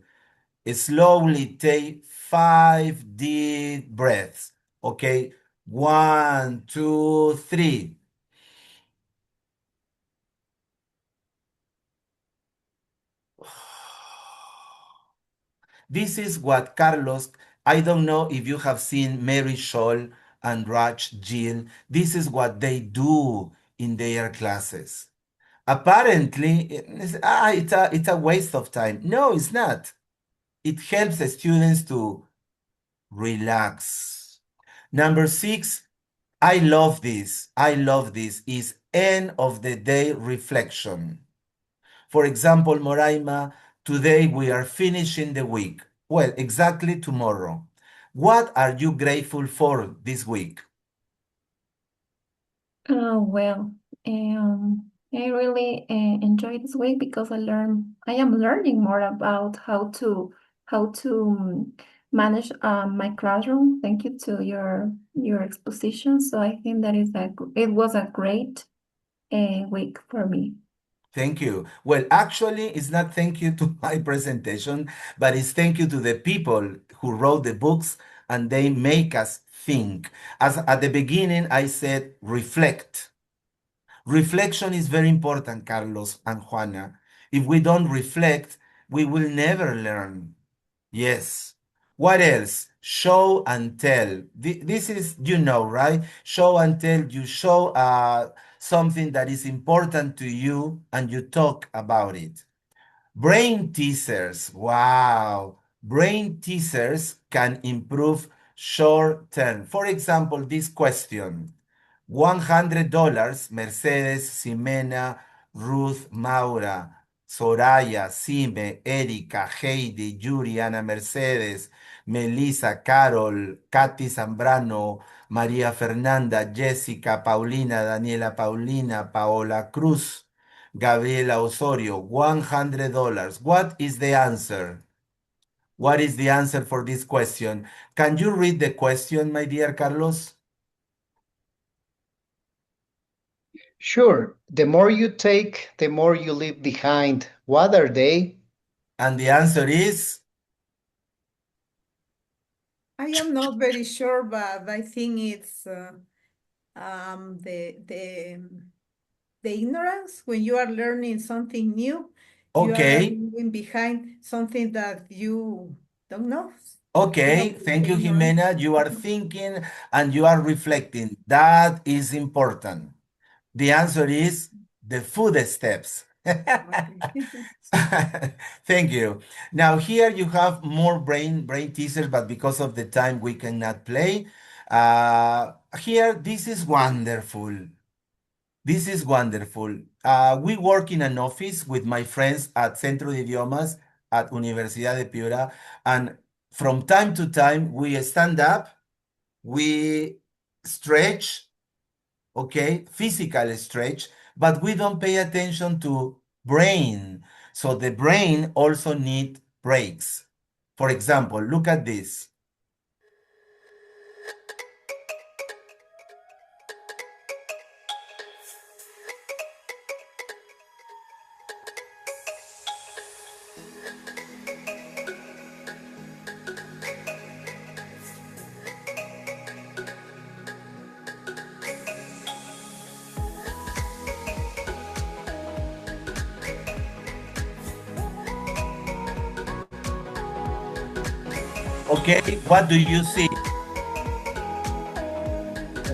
B: slowly take 5 deep breaths. Okay, 1, 2, 3. This is what Carlos, I don't know if you have seen Mary Scholl and Raj Jill. This is what they do in their classes. Apparently, it's a waste of time. No, it's not. It helps the students to relax. Number 6, I love this. I love this is end of the day reflection. For example, Moraima, today we are finishing the week. Well, exactly tomorrow. What are you grateful for this week?
G: Oh, well, I really enjoy this week because I am learning more about how to manage my classroom. Thank you to your exposition. So I think that it was a great week for me.
B: Thank you. Well, actually, it's not thank you to my presentation, but it's thank you to the people who wrote the books and they make us think. As at the beginning, I said reflect. Reflection is very important, Carlos and Juana. If we don't reflect, we will never learn. Yes. What else? Show and tell. This is, right? Show and tell. You show something that is important to you and you talk about it. Brain teasers. Wow. Brain teasers can improve short term. For example, this question. $100, Mercedes, Ximena, Ruth, Maura, Soraya, Sime, Erika, Heidi, Yuri, Ana Mercedes, Melissa, Carol, Katy Zambrano, María Fernanda, Jessica, Paulina, Daniela Paulina, Paola Cruz, Gabriela Osorio, $100. What is the answer? What is the answer for this question? Can you read the question, my dear Carlos?
A: Sure, the more you take, the more you leave behind. What are they?
B: And the answer is
C: I am not very sure, but I think it's the ignorance. When you are learning something new, you are
B: okay.
C: leaving behind something that you don't know.
B: Okay, thank
C: The
B: you,
C: ignorance.
B: Jimena. You are thinking and you are reflecting. That is important. The answer is the footsteps.
C: Okay.
B: Thank you. Now here you have more brain teasers, but because of the time we cannot play. Here, this is wonderful. This is wonderful. We work in an office with my friends at Centro de Idiomas at Universidad de Piura, and from time to time we stand up, we stretch, okay, physical stretch, but we don't pay attention to brain. So the brain also need breaks. For example, look at this. Okay, what do you see?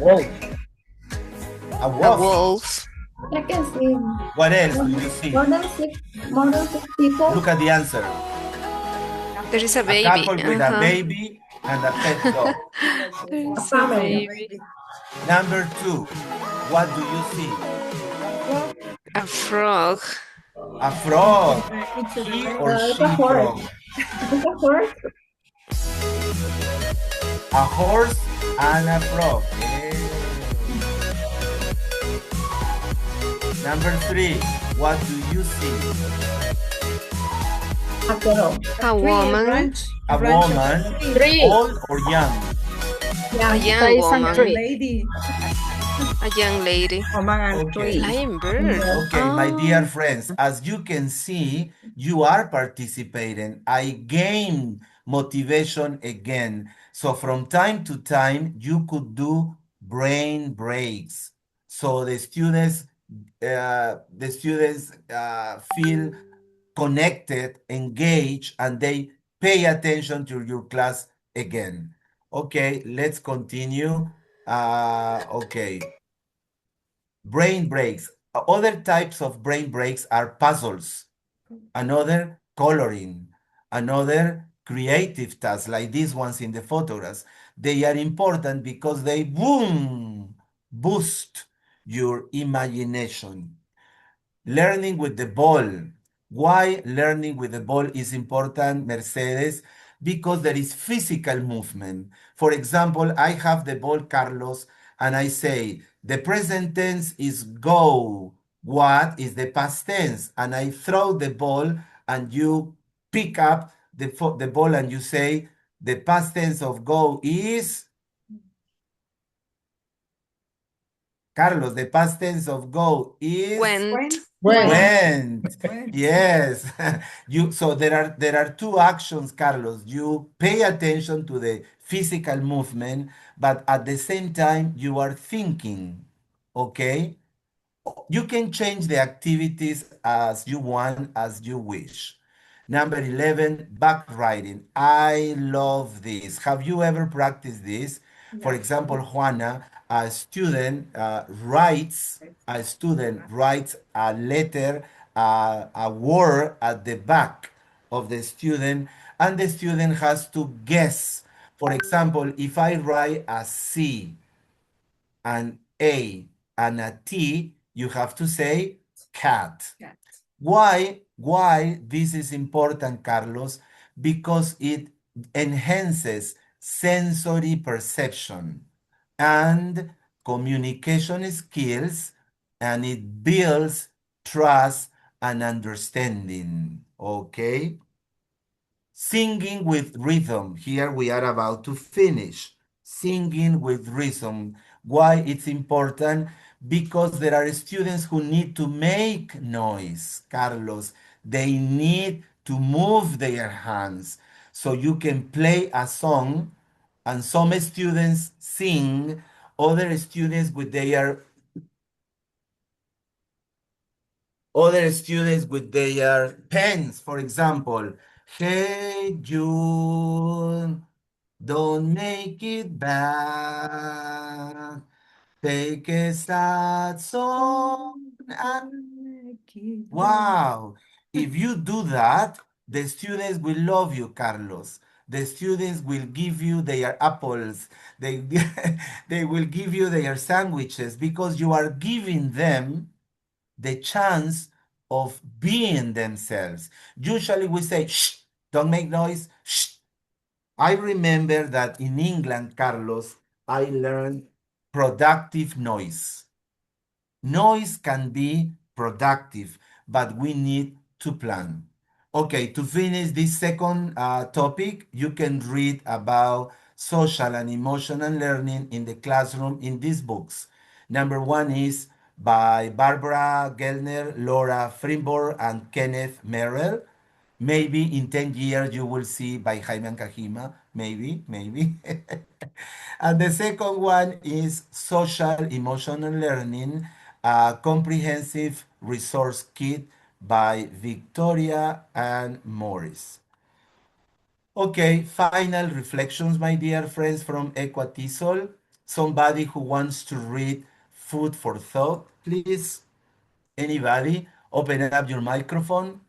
A: Wolf.
B: A
D: A
B: wolf.
D: wolf.
G: I can see
B: What else
G: more
B: do you see?
G: more than six people.
B: Look at the answer.
D: There is a
B: A
D: baby.
B: couple with a baby and a pet dog.
D: There
G: A
D: is a
G: family.
D: baby.
B: Number two, what do you see?
D: A frog.
B: A frog.
C: Into the
B: He
C: lake.
B: or
G: It's a
B: she
G: horse.
B: frog.
G: It's a horse.
B: A horse and a frog. Yeah. Number three, what do you see?
G: A girl.
D: A woman.
B: A woman, old or young?
D: A young woman.
C: Lady.
D: A young lady.
B: Okay.
D: Flying bird.
B: Okay, my dear
D: Oh,
B: friends, as you can see, you are participating. I gain motivation again. So from time to time, you could do brain breaks. So the students feel connected, engaged, and they pay attention to your class again. Okay, let's continue. Okay. Brain breaks. Other types of brain breaks are puzzles, another coloring, another creative tasks like these ones in the photographs. They are important because they boom, boost your imagination. Learning with the ball. Why learning with the ball is important, Mercedes? Because there is physical movement. For example, I have the ball, Carlos, and I say, the present tense is go. What is the past tense? And I throw the ball, and you pick up the ball, and you say, the past tense of go is Carlos, the past tense of go is
D: went.
B: went. Yes. So there are two actions, Carlos. You pay attention to the physical movement, but at the same time you are thinking. Okay? You can change the activities as you want, as you wish. Number 11, back writing. I love this. Have you ever practiced this? For example, Juana, a student writes a letter, a word at the back of the student, and the student has to guess. For example, if I write a C, an A, and a T, you have to say cat. Why this is important, Carlos? Because it enhances sensory perception and communication skills, and it builds trust and understanding. Okay? Singing with rhythm. Here we are about to finish. Singing with rhythm. Why it's important? because there are students who need to make noise, Carlos. They need to move their hands. So you can play a song, and some students sing, other students with their pens, for example. Hey June, don't make it bad. Take a sad song and wow. If you do that, the students will love you, Carlos. The students will give you their apples. They, they will give you their sandwiches because you are giving them the chance of being themselves. Usually we say, shh, don't make noise, shh. I remember that in England, Carlos, I learned productive noise. Noise can be productive, but we need to plan. Okay, to finish this second topic, you can read about social and emotional learning in the classroom in these books. Number one is by Barbara Gellner, Laura Frimborg, and Kenneth Merrill. Maybe in 10 years you will see by Jaime Ancajima, maybe. And the second one is social emotional learning, a comprehensive resource kit by Victoria and Morris. Okay, final reflections, my dear friends from Equatisol. Somebody who wants to read Food for Thought, please. Anybody, open up your microphone.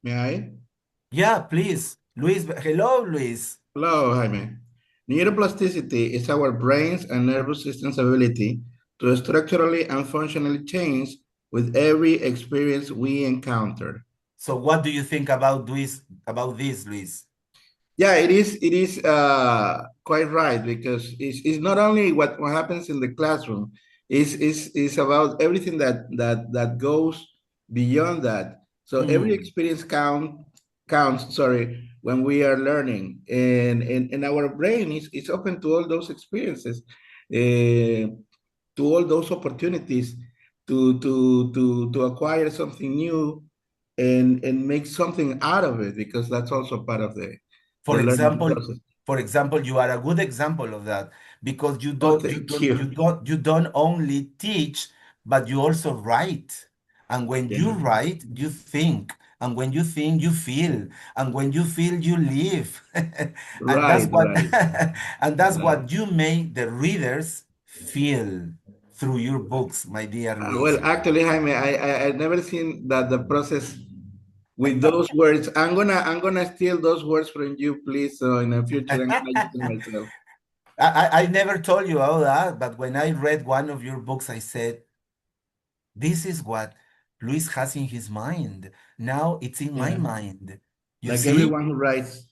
I: May I?
B: Yeah, please. Luis, hello, Luis.
I: Hello, Jaime. Neuroplasticity is our brain's and nervous system's ability to structurally and functionally change with every experience we encounter.
B: So what do you think about this, Luis?
I: Yeah, it is quite right because it's not only what happens in the classroom, it's about everything that goes beyond that. So every
B: Hmm.
I: experience counts, sorry, when we are learning. And our brain is open to all those experiences, to all those opportunities to acquire something new and make something out of it, because that's also part of the
B: For
I: learning
B: example,
I: process.
B: you are a good example of that because you
I: Oh,
B: don't you
I: thank
B: don't you
I: you.
B: don't you don't only teach, but you also write. And when you
I: Yeah,
B: write, you think. And when you think, you feel. And when you feel, you live. And that's
I: right,
B: what
I: right,
B: and that's
I: right.
B: what you make the readers feel through your books, my dear
I: Well,
B: Luis.
I: actually, Jaime, I never seen that the process with those words. I'm gonna steal those words from you, please. So in the future, I'm gonna use them myself.
B: I never told you all that, but when I read one of your books, I said, this is what Luis has in his mind. Now it's in my
I: Yeah,
B: mind. You
I: like
B: see?
I: everyone who writes.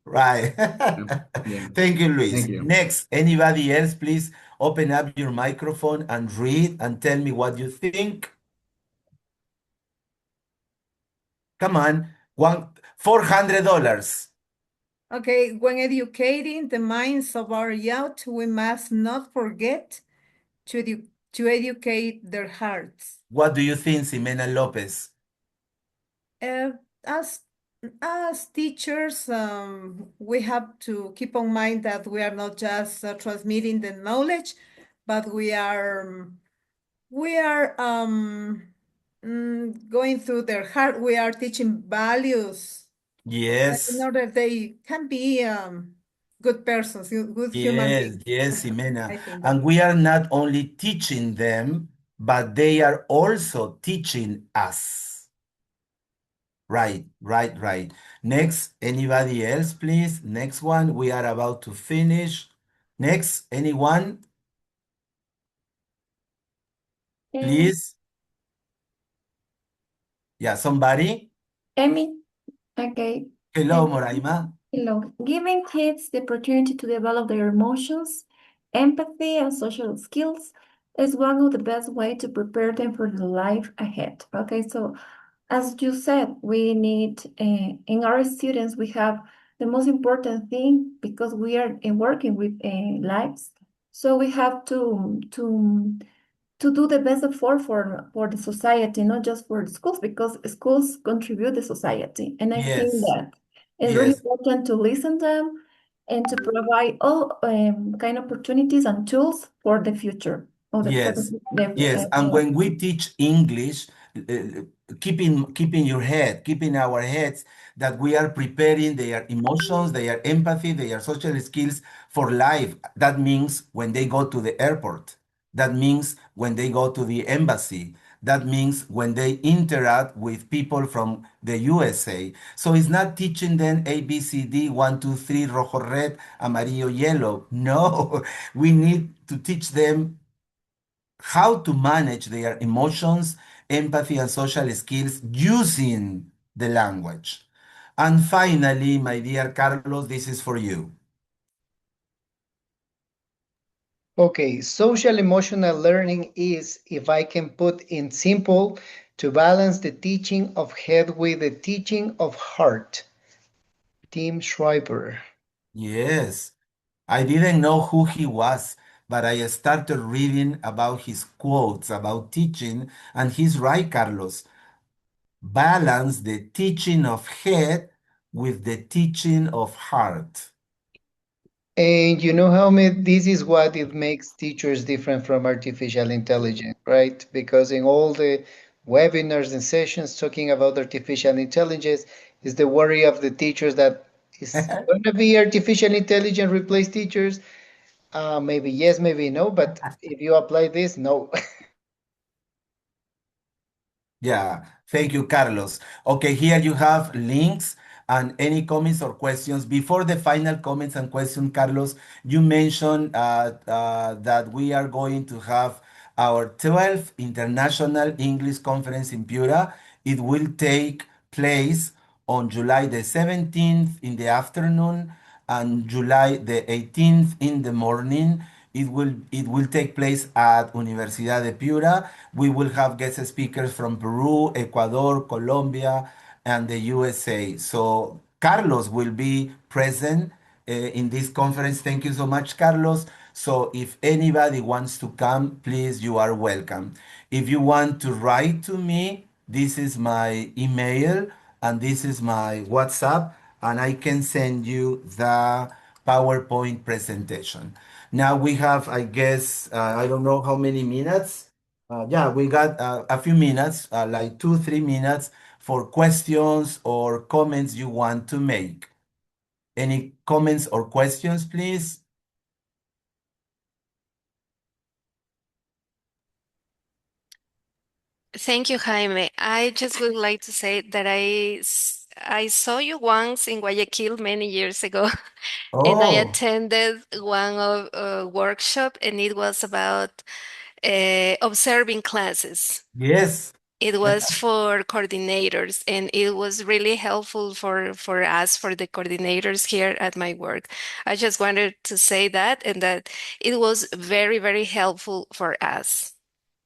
B: Right.
I: Yeah, yeah.
B: Thank you,
I: Thank
B: Luis.
I: you.
B: Next, anybody else, please open up your microphone and read and tell me what you think. Come on, $400.
C: Okay, when educating the minds of our youth, we must not forget to educate their hearts.
B: What do you think, Ximena Lopez?
C: Uh, as as teachers, we have to keep in mind that we are not just transmitting the knowledge, but we are going through their heart. We are teaching values in
B: Yes,
C: order they can be good persons, good human
B: yes,
C: beings.
B: yes, Ximena.
C: I think that.
B: And we are not only teaching them, but they are also teaching us. Right, right, right. Next, anybody else, please? Next one, we are about to finish. Next, anyone,
G: Um,
B: please? Yeah, somebody?
G: Amy, okay.
B: Hello,
G: Um,
B: Moraima.
G: Hello. Giving kids the opportunity to develop their emotions, empathy, and social skills is one of the best way to prepare them for the life ahead. Okay, so as you said, we need in our students we have the most important thing, because we are working with lives, so we have to do the best effort for the society, not just for the schools, because schools contribute the society. And I think
B: Yes,
G: that it's really
B: yes,
G: important to listen to them and to provide all kind of opportunities and tools for the future of the for
B: yes, yes. And
G: the
B: when we teach English, keep in your head, keep in our heads that we are preparing their emotions, their empathy, their social skills for life. That means when they go to the airport. That means when they go to the embassy. That means when they interact with people from the USA. So it's not teaching them A, B, C, D, one, two, three, rojo, red, amarillo, yellow. No, we need to teach them how to manage their emotions, empathy, and social skills using the language. And finally, my dear Carlos, this is for you.
A: Okay, social emotional learning is, if I can put in simple, to balance the teaching of head with the teaching of heart. Tim Schreiber.
B: Yes, I didn't know who he was, but I started reading about his quotes about teaching, and he's right, Carlos. Balance the teaching of head with the teaching of heart.
A: And you know how this is what it makes teachers different from artificial intelligence, right? Because in all the webinars and sessions talking about artificial intelligence is the worry of the teachers that is going to be artificial intelligence replace teachers. Maybe yes, maybe no, but if you apply this, no.
B: Yeah, thank you, Carlos. Okay, here you have links and any comments or questions. Before the final comments and questions, Carlos, you mentioned that we are going to have our 12th International English Conference in Piura. It will take place on July the 17th in the afternoon and July the 18th in the morning. It will take place at Universidad de Piura. We will have guest speakers from Peru, Ecuador, Colombia, and the USA. So Carlos will be present in this conference. Thank you so much, Carlos. So if anybody wants to come, please, you are welcome. If you want to write to me, this is my email and this is my WhatsApp, and I can send you the PowerPoint presentation. Now we have, I guess, I don't know how many minutes. Yeah, we got a few minutes, like 2, 3 minutes for questions or comments you want to make. Any comments or questions, please?
D: Thank you, Jaime. I just would like to say that I saw you once in Guayaquil many years ago, and I
B: Oh,
D: attended one of a workshop, and it was about observing classes.
B: yes.
D: It was for coordinators, and it was really helpful for us, for the coordinators here at my work. I just wanted to say that, and that it was very, very helpful for us.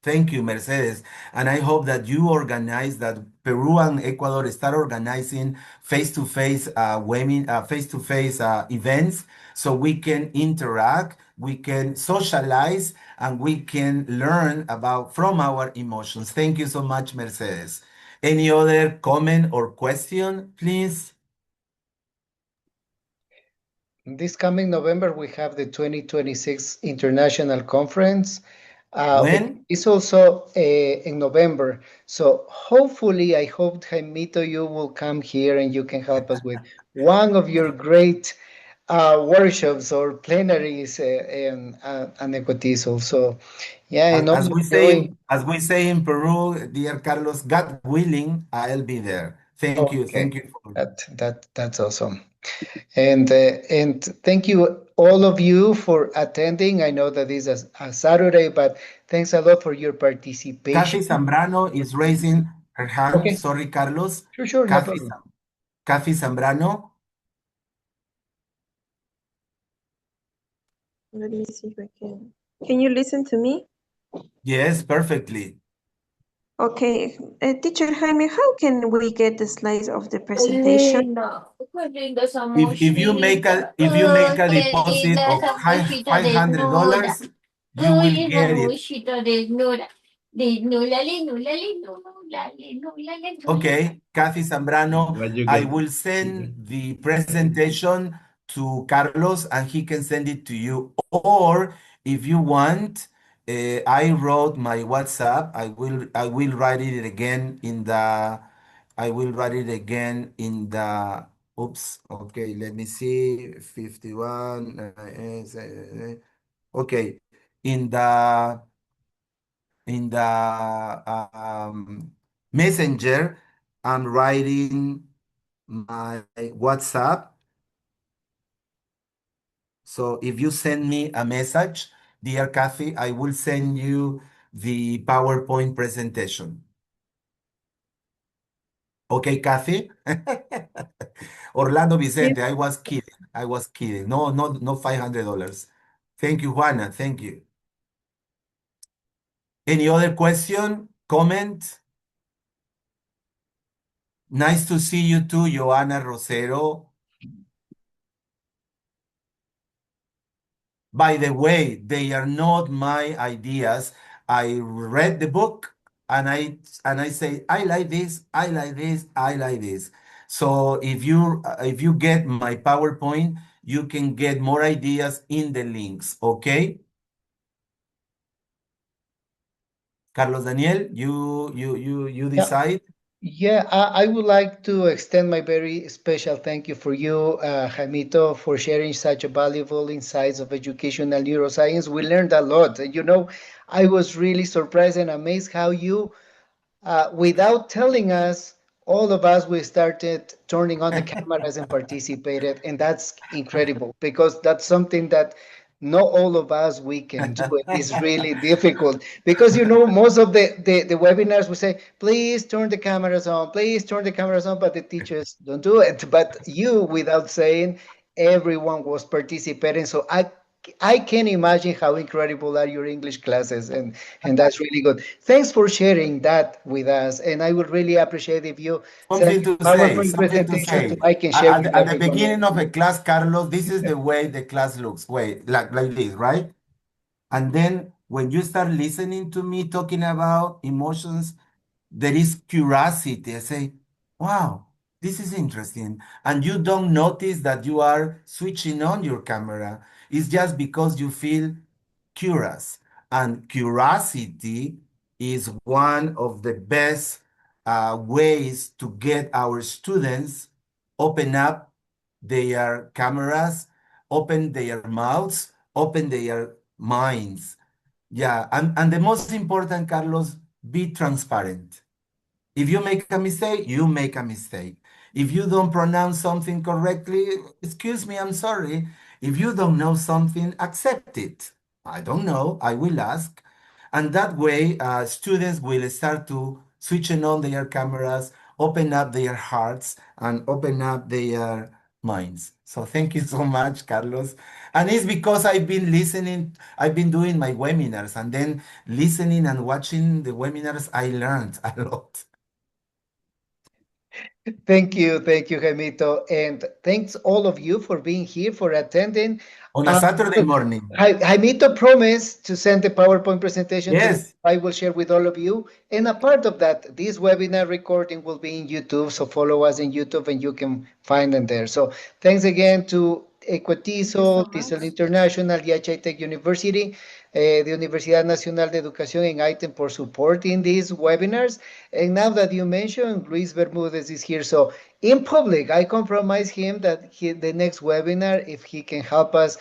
B: Thank you, Mercedes. And I hope that you organize that Peru and Ecuador start organizing face-to-face women, face-to-face events so we can interact, we can socialize, and we can learn about from our emotions. Thank you so much, Mercedes. Any other comment or question, please?
A: This coming November, we have the 2026 International Conference.
B: When?
A: It's also in November. So hopefully, I hope, Jaimito, you will come here and you can help us with one of your great workshops or plenaries and Ecotisol. So, yeah,
B: As,
A: and all
B: as
A: of
B: we
A: you.
B: say in, as we say in Peru, dear Carlos, God willing, I'll be there. Thank you.
A: Okay,
B: Thank you.
A: that's awesome. And thank you all of you for attending. I know that is a Saturday, but thanks a lot for your participation.
B: Kathy Zambrano is raising her hand.
A: Okay,
B: Sorry, Carlos.
A: sure, no
B: Kathy,
A: problem.
B: Kathy Zambrano.
J: Let me see if I can. Can you listen to me?
B: Yes, perfectly.
J: Okay, Teacher Jaime, how can we get the slides of the presentation?
B: If you make a deposit of $500, you will get it. Okay, Kathy Zambrano,
I: But you
B: I
I: get,
B: will send the presentation to Carlos and he can send it to you. Or if you want, I wrote my WhatsApp. I will write it again in the I will write it again in the oops. Okay, let me see. 51. Okay, in the messenger, I'm writing my WhatsApp. So if you send me a message, dear Kathy, I will send you the PowerPoint presentation. Okay, Kathy? Orlando
J: Yes.
B: Vicente, I was kidding. I was kidding. No, no, no $500. Thank you, Juana. Thank you. Any other question, comment? Nice to see you too, Joana Rosero. By the way, they are not my ideas. I read the book and I say, I like this, I like this, I like this. So if you get my PowerPoint, you can get more ideas in the links, okay? Carlos Daniel, you
A: Yeah.
B: decide.
A: Yeah, I would like to extend my very special thank you for you, Jaimito, for sharing such a valuable insights of educational neuroscience. We learned a lot. I was really surprised and amazed how you without telling us, all of us, we started turning on the cameras and participated, and that's incredible because that's something that not all of us we can do. It is really difficult because most of the webinars we say, please turn the cameras on, please turn the cameras on, but the teachers don't do it. But you, without saying, everyone was participating. So I can imagine how incredible are your English classes, and that's really good. Thanks for sharing that with us, and I would really appreciate if you send
B: Something
A: your
B: to say,
A: PowerPoint
B: something to
A: presentation so
B: say.
A: I can share
B: At,
A: with
B: at the
A: everyone
B: beginning
A: else.
B: of a class, Carlos, this is the way the class looks. Wait, like this, right? And then when you start listening to me talking about emotions, there is curiosity. I say, wow, this is interesting. And you don't notice that you are switching on your camera. It's just because you feel curious. And curiosity is one of the best ways to get our students open up their cameras, open their mouths, open their minds. Yeah, and the most important, Carlos, be transparent. If you make a mistake, you make a mistake. If you don't pronounce something correctly, excuse me, I'm sorry. If you don't know something, accept it. I don't know, I will ask. And that way, students will start to switching on their cameras, open up their hearts, and open up their minds. So thank you so much, Carlos. And it's because I've been doing my webinars, and then listening and watching the webinars, I learned a lot.
A: Thank you, Jaimito, and thanks all of you for being here, for attending.
B: On a
A: Uh,
B: Saturday morning.
A: Jaimito promised to send the PowerPoint presentation to me.
B: Yes.
A: I will share with all of you. And a part of that, this webinar recording will be in YouTube. So follow us in YouTube and you can find them there. So thanks again to
C: Thank you so
A: Equatizo, TESOL
C: much.
A: International, YHI Tech University, the Universidad Nacional de Educación en ITEM for supporting these webinars. And now that you mentioned, Luis Bermudez is here. So in public, I compromise him that the next webinar, if he can help us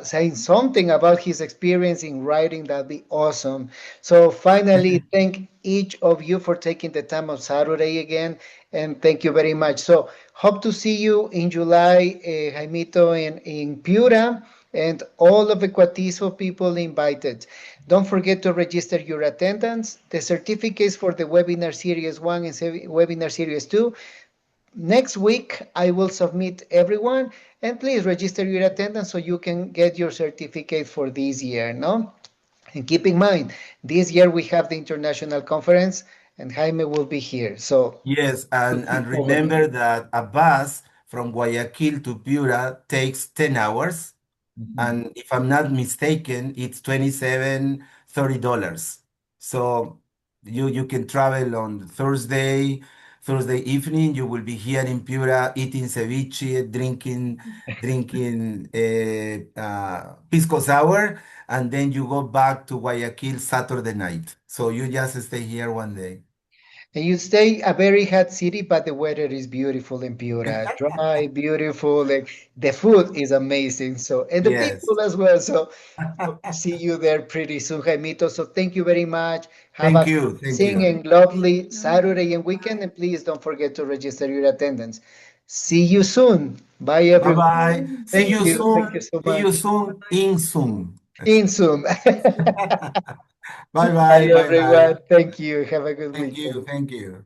A: saying something about his experience in writing, that'd be awesome. So finally, thank each of you for taking the time of Saturday again, and thank you very much. So hope to see you in July, Jaimito, in Piura, and all of the Cuatizo people invited. Don't forget to register your attendance. The certificates for the webinar series 1 and webinar series 2. Next week, I will submit everyone, and please register your attendance so you can get your certificate for this year, no? And keep in mind, this year we have the international conference, and Jaime will be here. So
B: Yes, and
A: looking forward to
B: remember
A: it.
B: that a bus from Guayaquil to Piura takes 10 hours.
I: Mhm.
B: And if I'm not mistaken, it's 27, $30. So you can travel on Thursday evening. You will be here in Piura eating ceviche, drinking pisco sour, and then you go back to Guayaquil Saturday night. So you just stay here one day.
A: And you stay a very hot city, but the weather is beautiful in Piura. Dry, beautiful, and the food is amazing. So, and the
B: Yes.
A: people as well. So, hope to see you there pretty soon, Jaimito. So, thank you very much. Have
B: Thank
A: a
B: you. Thank
A: amazing
B: you.
A: and lovely Saturday and weekend. And please don't forget to register your attendance. See you soon. Bye,
B: Bye
A: everyone.
B: bye. See
A: Thank
B: you
A: you. Thank you
B: soon.
A: so
B: See you
A: much.
B: soon in Zoom.
A: In soon.
B: Bye
A: Bye,
B: bye. Bye bye.
A: everyone. Thank you. Have a good
B: Thank you.
A: weekend.
B: Thank you.